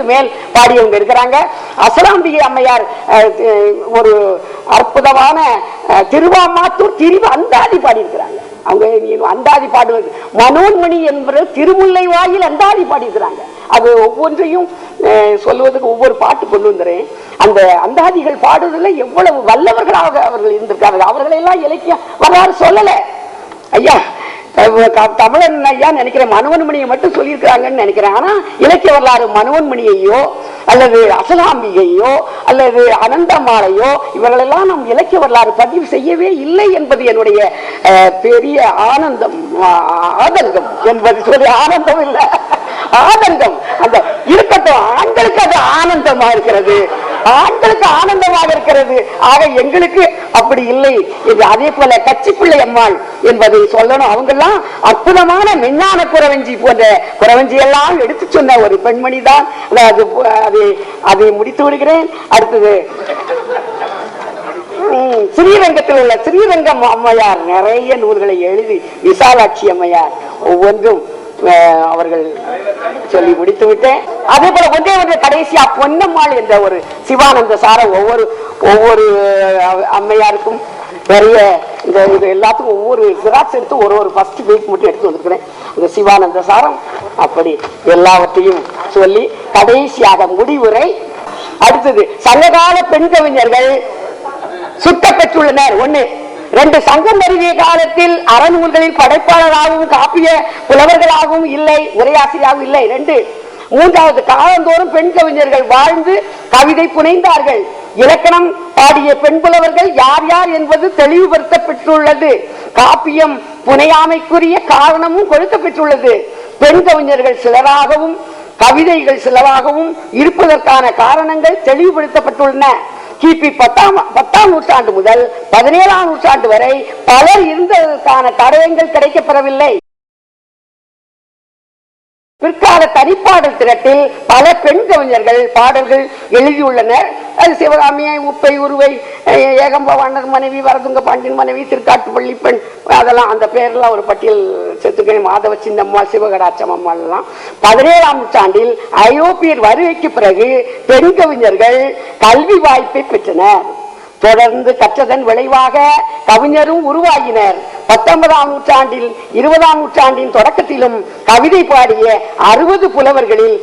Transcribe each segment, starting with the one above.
மேல் பாடியவங்க இருக்கிறாங்க. அசலாம்பிகை அம்மையார் ஒரு அற்புதமான திருவாமாத்தூர் திரு அந்தாதி பாடி இருக்கிறாங்க. அவங்க அந்தாதி பாடுவது மனோன்மணி என்பது திருமுல்லை வாயில் அந்தாதி பாடி இருக்கிறாங்க. அது ஒவ்வொன்றையும் சொல்வதற்கு ஒவ்வொரு பாட்டு கொண்டு வந்துறேன். அந்த அந்தாதிகள் பாடுவதில் எவ்வளவு வல்லவர்களாக அவர்கள் இருந்திருக்காங்க. அவர்களெல்லாம் இலக்கியம் வரலாறு சொல்லல. ஐயா தமிழன் ஐயா நினைக்கிறேன் மனோன்மணியை மட்டும் சொல்லியிருக்கிறாங்கன்னு நினைக்கிறேன். ஆனா இலக்கிய வரலாறு மனோன்மணியையோ அல்லது அசலாம்பிகையோ அல்லது அனந்தமாலையோ இவர்களெல்லாம் நம் இலக்கிய வரலாறு பதிவு செய்யவே இல்லை என்பது என்னுடைய பெரிய ஆனந்தம், ஆதங்கம் என்பது சொல்லி ஆனந்தம் இல்லை ஆனந்தம். அந்த இருக்கட்டும், ஆண்களுக்கு அது ஆனந்தமா இருக்கிறது, ஆண்களுக்கு ஆனந்தமாக இருக்கிறது. ஆக எங்களுக்கு அப்படி இல்லை. இது அதே போல கச்சிப்பிள்ளை அம்மாள் என்பதை சொல்லணும். அவங்க எல்லாம் அற்புதமான மெஞ்ஞான குறவஞ்சி போன்ற குறவஞ்சி எல்லாம் எடுத்து சொன்ன ஒரு பெண்மணி தான். அதை முடித்து விடுகிறேன். அடுத்தது ஸ்ரீரங்கத்தில் உள்ள ஸ்ரீரங்கம் அம்மையார் நிறைய நூல்களை எழுதி விசாலாட்சி அம்மையார் ஒவ்வொன்றும் அவர்கள் சொல்லி முடித்து விட்டேன். அதே போல ஒன்றே ஒன்று கடைசியா பொன்னம்மாள் என்ற ஒரு சிவானந்த சார ஒவ்வொரு அம்மையாருக்கும் நிறைய இது எல்லாத்துக்கும் ஒவ்வொரு சிராட்ஸ் எடுத்து ஒரு ஃபர்ஸ்ட் பேஜ் மட்டும் எடுத்து வந்திருக்கிறேன். இந்த சிவானந்த சாரம் அப்படி எல்லாவற்றையும் சொல்லி கடைசியாக முடிவுரை. அடுத்தது சங்ககால பெண் கவிஞர்கள் சுட்ட பெற்றுள்ளனர். ஒண்ணு. 2 சங்கம் நிறுவிய காலத்தில் அறநூல்களில் படைப்பாளராகவும் காப்பிய புலவர்களாகவும் இல்லை, உரையாசிரியாகவும் இல்லை. 2. 3வது காலந்தோறும் பெண் கவிஞர்கள் வாழ்ந்து கவிதை புனைந்தார்கள். இலக்கணம் பாடிய பெண் புலவர்கள் யார் யார் என்பது தெளிவுபடுத்தப்பட்டுள்ளது. காப்பியம் புனையாமைக்குரிய காரணமும் கொடுக்கப்பட்டுள்ளது. பெண் கவிஞர்கள் சிலராகவும் கவிதைகள் சிலராகவும் இருப்பதற்கான காரணங்கள் தெளிவுபடுத்தப்பட்டுள்ளன. கிபி 10ஆம் நூற்றாண்டு முதல் 17ஆம் நூற்றாண்டு வரை பலர் இருந்ததற்கான தடயங்கள் கிடைக்கப்பெறவில்லை. பிற்கால தனிப்பாடல் திரட்டில் பல பெண் கவிஞர்கள் பாடல்கள் எழுதியுள்ளனர். அது சிவகாமியை, உப்பை, உருவை, ஏகம்பவாணர் மனைவி, வரதுங்க பாண்டியன் மனைவி, திருக்காட்டுப்பள்ளி பெண், அதெல்லாம் அந்த பேர்லாம் ஒரு பட்டியல் செத்துக்கை, மாதவ சின்னம்மா, சிவகடாச்சம் அம்மாள் எல்லாம். 17ஆம் நூற்றாண்டில் ஐரோப்பியர் வருகைக்கு பிறகு பெண் கவிஞர்கள் கல்வி வாய்ப்பை பெற்றனர். தொடர்ந்து கற்றதன் விளைவாக கவிஞரும் உருவாகினர். 19ஆம் நூற்றாண்டில் 20ஆம் நூற்றாண்டின் தொடக்கத்திலும் கவிதை பாடிய 60 புலவர்களில்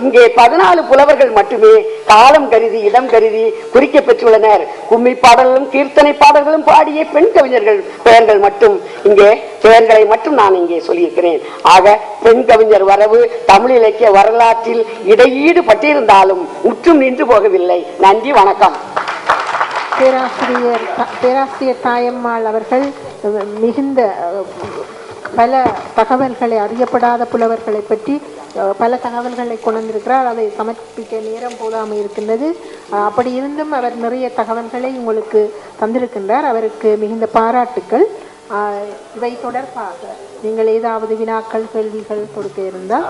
இங்கே 14 புலவர்கள் மட்டுமே காலம் கருதி இடம் கருதி குறிக்கப்பெற்றுள்ளனர். கும்மி பாடல்களும் கீர்த்தனை பாடல்களும் பாடிய பெண் கவிஞர்கள் பெயர்கள் மட்டும் இங்கே பெயர்களை மட்டும் நான் இங்கே சொல்லியிருக்கிறேன். ஆக பெண் கவிஞர் வரவு தமிழ் இலக்கிய வரலாற்றில் இடையீடு பட்டிருந்தாலும் முற்றும் நின்று போகவில்லை. நன்றி, வணக்கம். பேராசிரியர் தாயம்மாள் அவர்கள் மிகுந்த பல தகவல்களை, அறியப்படாத புலவர்களை பற்றி பல தகவல்களை கொண்டிருக்கிறார். அதை சமர்ப்பிக்க நேரம் போதாமல் இருக்கின்றது. அப்படி இருந்தும் அவர் நிறைய தகவல்களை உங்களுக்கு தந்திருக்கின்றார். அவருக்கு மிகுந்த பாராட்டுக்கள். இவை தொடர்பாக நீங்கள் ஏதாவது வினாக்கள், கேள்விகள் கொடுக்க இருந்தால்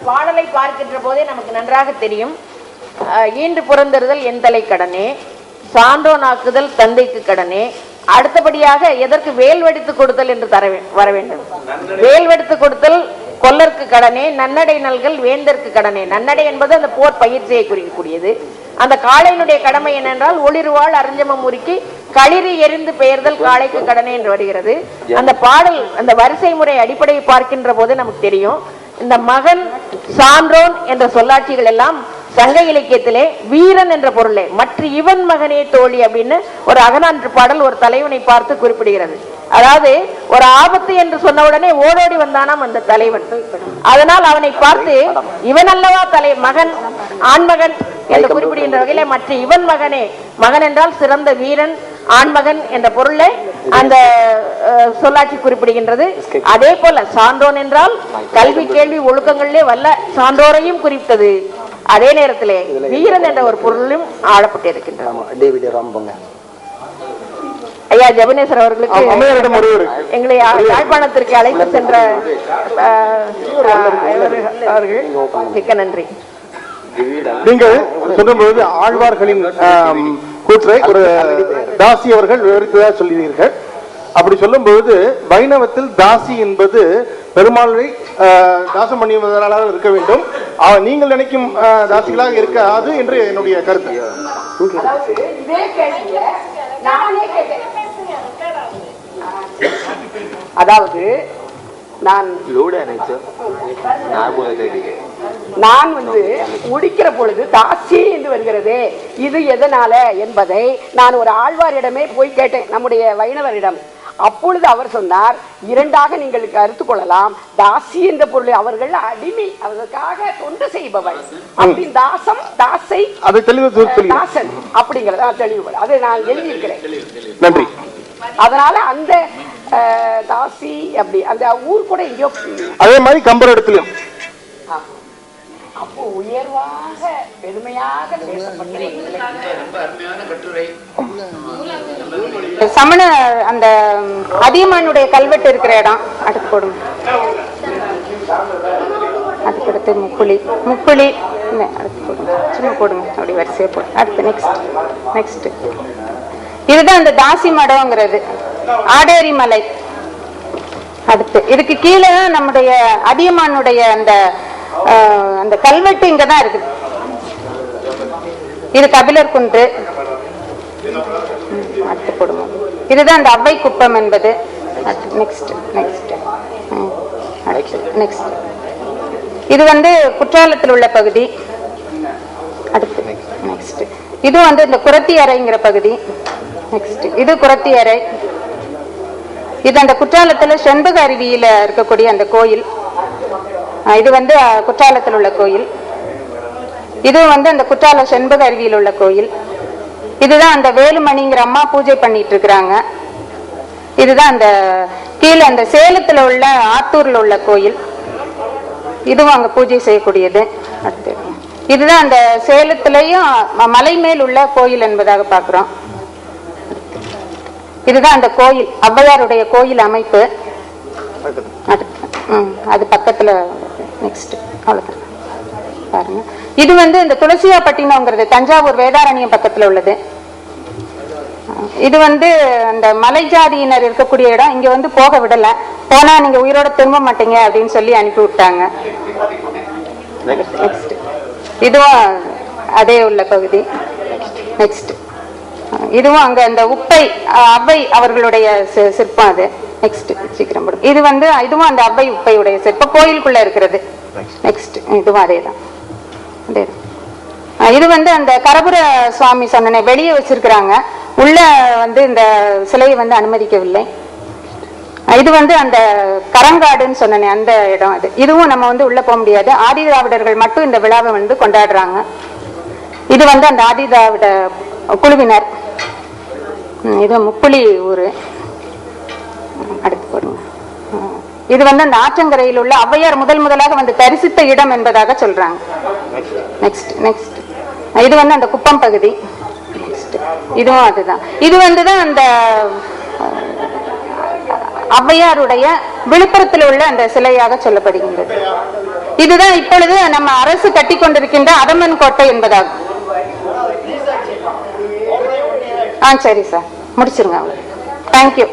பாடலை பார்க்கின்ற போதே நமக்கு நன்றாக தெரியும். ஈண்டு புறந்தறுதல் என் தலை கடனே, சான்றோனாக்குதல் தந்தைக்கு கடனே. அடுத்தபடியாக எதற்கு வேல் வெடித்து கொடுத்தல் என்று வர வேண்டும். வேல் வெடித்து கொடுத்தல் கொல்லருக்கு கடனே, நன்னடை நல்கல் வேந்தற்கு கடனே. நன்னடை என்பது அந்த போர் பயிற்சியை குறிக்கக்கூடியது. அந்த காளையினுடைய கடமை என்னென்றால் ஒளிர்வாள் அருஞ்சமம் முறுக்கி களிறு எரிந்து பெயர்தல் காளைக்கு கடனே என்று வருகிறது. அந்த பாடல், அந்த வரிசை முறை அடிப்படையை பார்க்கின்ற போது நமக்கு தெரியும். இந்த மகன், சான்றோன் என்ற சொல்லாட்சிகள் எல்லாம் சங்க இலக்கியத்திலே வீரன் என்ற பொருளே. மற்ற இவன் மகனே தோழி அப்படின்னு ஒரு அகநானூற்று பாடல் ஒரு தலைவனை பார்த்து குறிப்பிடுகிறது. அதாவது ஒரு ஆபத்து என்று சொன்ன உடனே ஓடோடி வந்தானாம் அந்த தலைவன். அதனால் அவனை பார்த்து இவன் அல்லவா மகன், ஆண்மகன் என்று குறிப்பிடுகின்ற வகையில மற்ற இவன் மகனே, மகன் என்றால் சிறந்த வீரன், ஆண்மகன் என்ற பொருளை அந்த சொல்லாட்சி குறிப்பிடுகின்றது. அதே போல சான்றோன் என்றால் கல்வி கேள்வி ஒழுக்கங்களிலே வல்ல சான்றோரையும் குறித்தது. அதே நேரத்திலே வீரன் என்ற ஒரு பொருளும் ஆளப்பட்டிருக்கின்றது. ஐயா ஜெபனேஸ்வர் அவர்களுக்கு எங்களை யாழ்ப்பாணத்திற்கு அழைத்து சென்ற மிக்க நன்றி. நீங்கள் சொல்லும்போது ஆழ்வார்களின் கூற்றை ஒரு தாசி அவர்கள் விவரித்ததாக சொல்லுவீர்கள். அப்படி சொல்லும் பொழுது வைணவத்தில் தாசி என்பது பெருமாளை தாசம் பண்ணிவதாக இருக்க வேண்டும். நீங்கள் நினைக்கும் தாசிகளாக இருக்காது என்று என்னுடைய கருத்து. அதாவது நான் முடிக்கிற பொழுது தாசி என்று வருகிறது, இது எதனால என்பதை நான் ஒரு ஆழ்வாரிடமே போய் கேட்டேன், நம்முடைய வைணவரிடம். அப்பொழுது அவர் சொன்னார், இரண்டாக நீங்கள் கருத்து கொள்ளலாம். தாசி என்ற பொருளை அவர்கள் அடிமை, அதற்காக தொண்டு செய்பவள். அப்படி தாசம் தாசை தாசன் அப்படிங்கறத தெளிவு, அதை நான் எழுதியிருக்கிறேன். நன்றி. அதனால அந்த தாசி அப்படி அந்த ஊர் கூட எங்கேயோ அதே மாதிரி கம்பர் இடத்துலயும் அப்போ உயர்வாக பெருமையாக சமண அந்த அதியமானுடைய கல்வெட்டு இருக்கிற இடம் அடுத்து போடுங்க. அதுக்கடுத்து முக்குழி அடுத்து போடுங்க, சும்மா போடுங்க, அப்படி வரிசையா போடுங்க. அடுத்து நெக்ஸ்ட் இதுதான் அந்த தாசி மடம்ங்கிறது, ஆடேரி மலை. அடுத்து இதுக்கு கீழே தான் நம்முடைய அதியமானுடைய அந்த கல்வெட்டு இங்கதான் இருக்குது. இது கபிலர் குன்று. அடுத்து போடுங்க. இதுதான் அந்த அவ்வை குப்பம் என்பது. நெக்ஸ்ட் இது குற்றாலத்தில் உள்ள பகுதி. அடுத்து நெக்ஸ்ட் இது இந்த குரத்தி அறைங்கிற பகுதி. நெக்ஸ்ட் இது குரத்தி அறை. இது அந்த குற்றாலத்துல செண்பக அருவியில இருக்கக்கூடிய அந்த கோயில். இது குற்றாலத்தில் உள்ள கோயில். இது அந்த குற்றால செண்பக அருவியில் உள்ள கோயில். இதுதான் அந்த வேலுமணிங்கிற அம்மா பூஜை பண்ணிட்டு இருக்கிறாங்க. இதுதான் அந்த கீழே அந்த சேலத்துல உள்ள ஆத்தூர்ல உள்ள கோயில். இதுவும் அங்க பூஜை செய்யக்கூடியது. அடுத்து இதுதான் அந்த சேலத்திலையும் மலை மேல் உள்ள கோயில் என்பதாக பார்க்கிறோம். இதுதான் அந்த கோயில், ஔவையாருடைய கோயில் அமைப்பு. அது பக்கத்துல நெக்ஸ்ட் அவ்வளவுதான் பாருங்க. இது இந்த துளசியாப்பட்டினம்ங்கிறது தஞ்சாவூர் வேதாரண்யம் பக்கத்துல உள்ளது. இது அந்த மலை ஜாதியினர் இருக்கக்கூடிய இடம். இங்க போக விடல, போனா நீங்க உயிரோட திரும்ப மாட்டீங்க அப்படின்னு சொல்லி அனுப்பி விட்டாங்க. இதுவும் அதே உள்ள பகுதி. நெக்ஸ்ட் இதுவும் அங்க அந்த உப்பை அவ்வை அவர்களுடைய சிற்பம். அது நெக்ஸ்ட் சீக்கிரம் போடும். இது இதுவும் அந்த அவ்வை உப்பையுடைய சிற்பம் கோயிலுக்குள்ள இருக்கிறது. நெக்ஸ்ட் இதுவும் அதேதான். இது அந்த கரபுர சுவாமி சொன்ன வெளியே வச்சிருக்கிறாங்க, உள்ள இந்த சிலையை அனுமதிக்கவில்லை. இது அந்த கரங்காடுன்னு சொன்னேன், அந்த இடம் அது. இதுவும் நம்ம உள்ள போக முடியாது. ஆதி திராவிடர்கள் மட்டும் இந்த விழாவை கொண்டாடுறாங்க. இது அந்த ஆதி திராவிட குழுவினர். இது முப்புளி ஊரு. அடுத்து போடுங்க. இது அந்த ஆற்றங்கரையில் உள்ள ஔவையார் முதலாக தரிசித்த இடம் என்பதாக சொல்றாங்க. நெக்ஸ்ட் இது அந்த குப்பம் பகுதி. இதுவும் அதுதான். இது தான் அந்த ஔவையாருடைய விழுப்புரத்தில் உள்ள அந்த சிலையாக சொல்லப்படுகின்றது. இதுதான் இப்பொழுது நம்ம அரசு கட்டி கொண்டிருக்கின்ற அதமன் கோட்டை என்பதாகும். சரி சார், முடிச்சிருங்க. தேங்க்யூ.